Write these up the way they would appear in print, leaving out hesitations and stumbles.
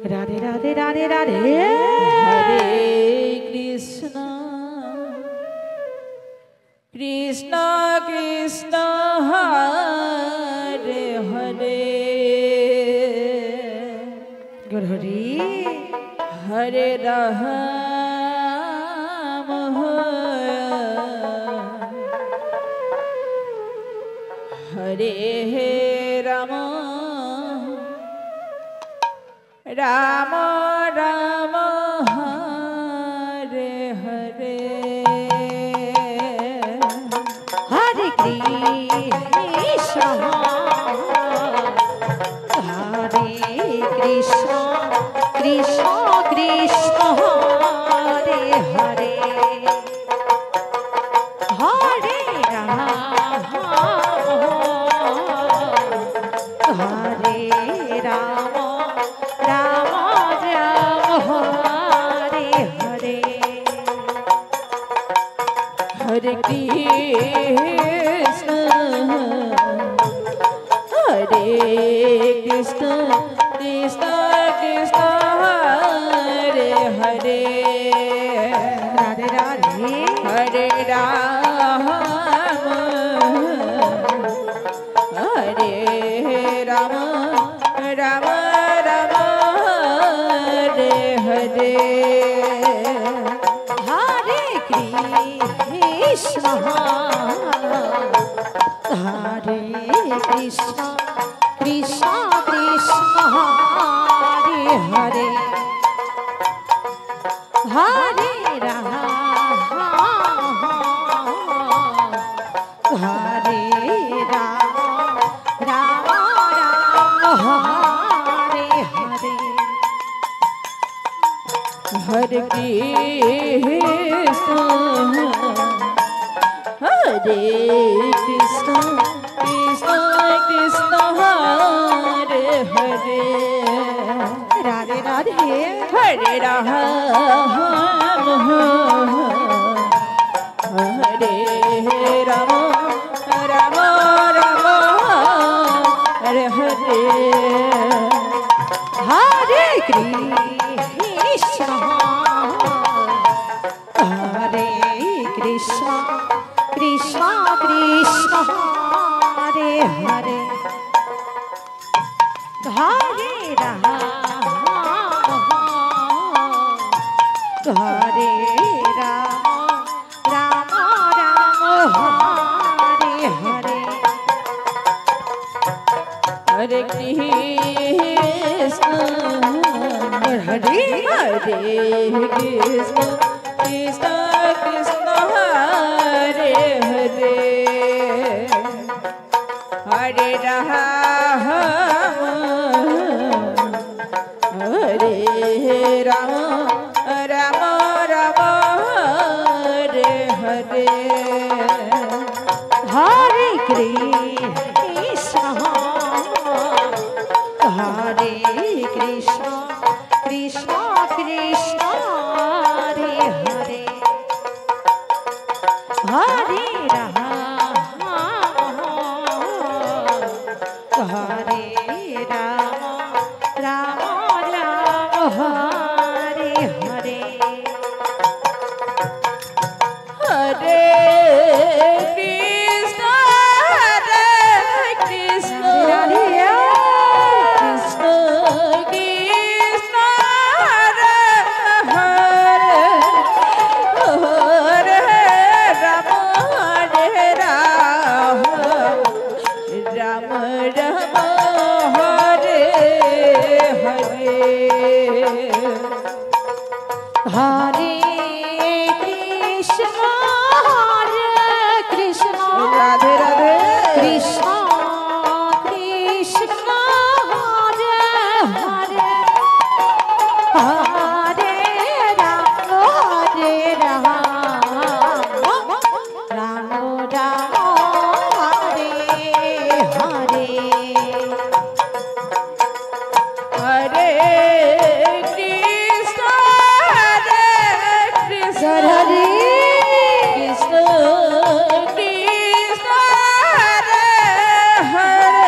Radhe Radhe Radhe Radhe Hare Krishna Krishna Krishna Hare Hare गुरहरि Hare Ram Hare Ram Ram Ram Hare Hare Hare Krishna Hare Krishna Krishna Krishna Hare Hare Hare Ram Hare Ram Ram Ram Hare Hare Hare Krishna Krishna Krishna Krishna Hare Hare Radhe Radhe Hare Ram Hare Ram Ram Ram Hare Hare Hare Krishna Hare Krishna Krishna Krishna Hare Hare Hare Ram Hare Ram Ram Ram Hare Hare Hare Krishna Krishna Krishna Hare Hare Radhe Radhe Hare Ram Hare Ram Ram Ram Hare Hare Hare Krishna Hare Krishna Krishna Krishna Hare Hare Hare Ram Hare Ram Ram Ram Hare Hare Hare Krishna Hare Hare Krishna Krishna Krishna Hare Hare Hare Ram Hare Ram Ram Ram Hare Hare Hare Krishna Hare Krishna Krishna Krishna Hare Hare Hare Ram Hare Ram Ram Ram Hare Hare Hare Krishna Krishna Krishna Krishna Hare Hare Hare Ram Ram Ram Hare Hare Hare Krishna Radhe Radhe Krishna Krishna Hare Hare Hare Ram Ram Ram Hare Hare Hare Krishna Hare Krishna Krishna Hare Hare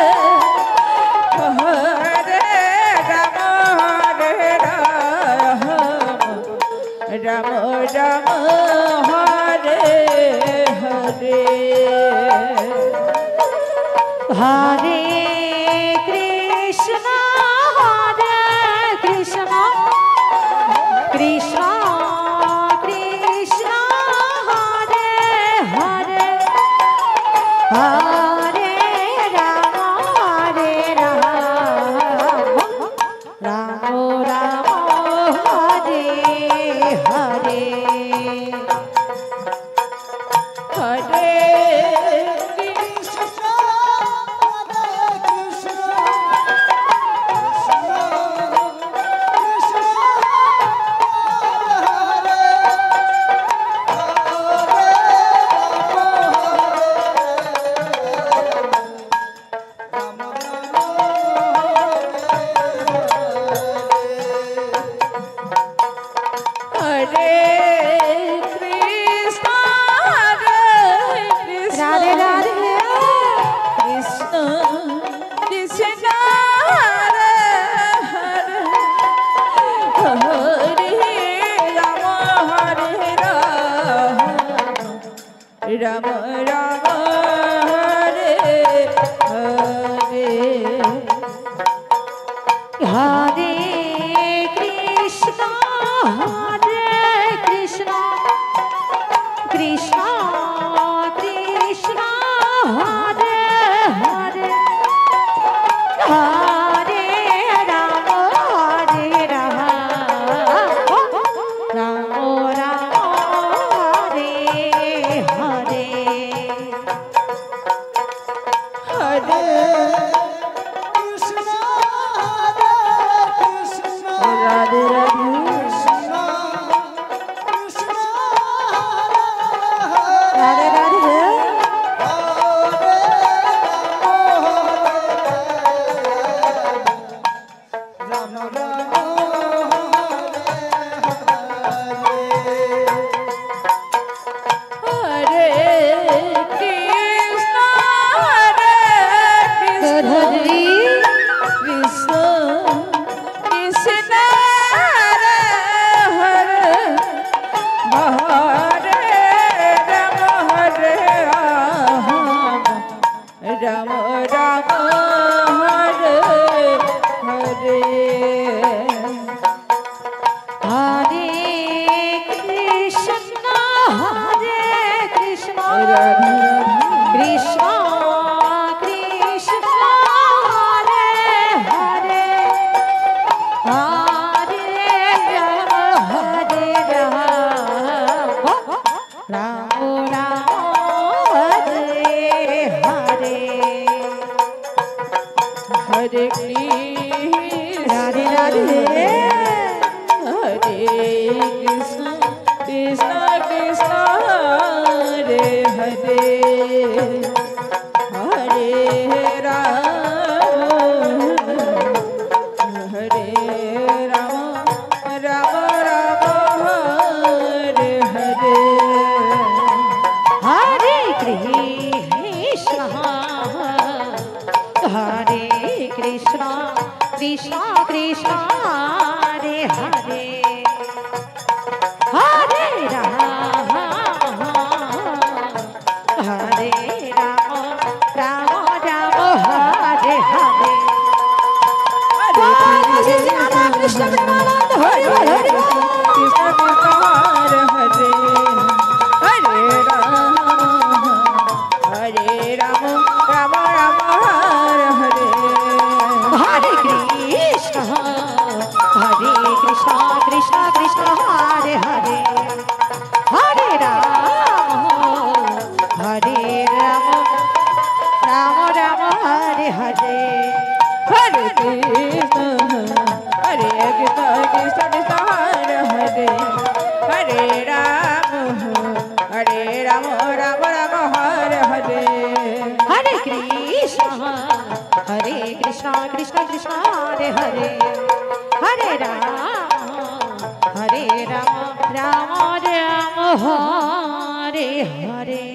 Hare Ram Hare Ram Ram Hare Hare Hare Krishna Hare Krishna Krishna Krishna Hare Hare Ram Hare Krishna Radhe Radhe Krishna Krishna Hare Hare Ram Hare Ram Ram Hare Hare Hare Krishna Krishna Krishna Hare Hare Hare Ram Hare Ram Ram Ram Hare Hare Hare Krishna Hare Krishna Radhe Radhe Krishna Krishna Radhe Hare Radhe Ram Ram Hare Krishna Hare Krishna Hare Krishna Krishna Hare Hare Hare Ram Hare Ram Ram Hare Hare Hare Krishna Krishna Krishna Hare Hare Hare Ram Hare Ram Ram Ram Hare Hare Hare Krishna Radhe Radhe Hare Krishna Krishna Krishna Hare Hare Hare Ram Hare Ram Ram Ram Hare Hare Hare Krishna Hare Krishna Krishna Krishna Hare Hare Hare Ram Hare Ram Ram Ram Hare Hare Krishna Premananda Hare Hare Hare Krishna Krishna Hare Hare Hare Ram Ram Ram Hare Hare Hare Krishna Krishna Krishna Hare Hare Hare Ram Ram Ram Hare Hare Hare Krishna Hare Krishna Krishna Krishna Hare Hare Hare Ram Ram Ram Hare Hare Hare Krishna Krishna Krishna Hare Hare Hare Ram Ram Ram Hare Hare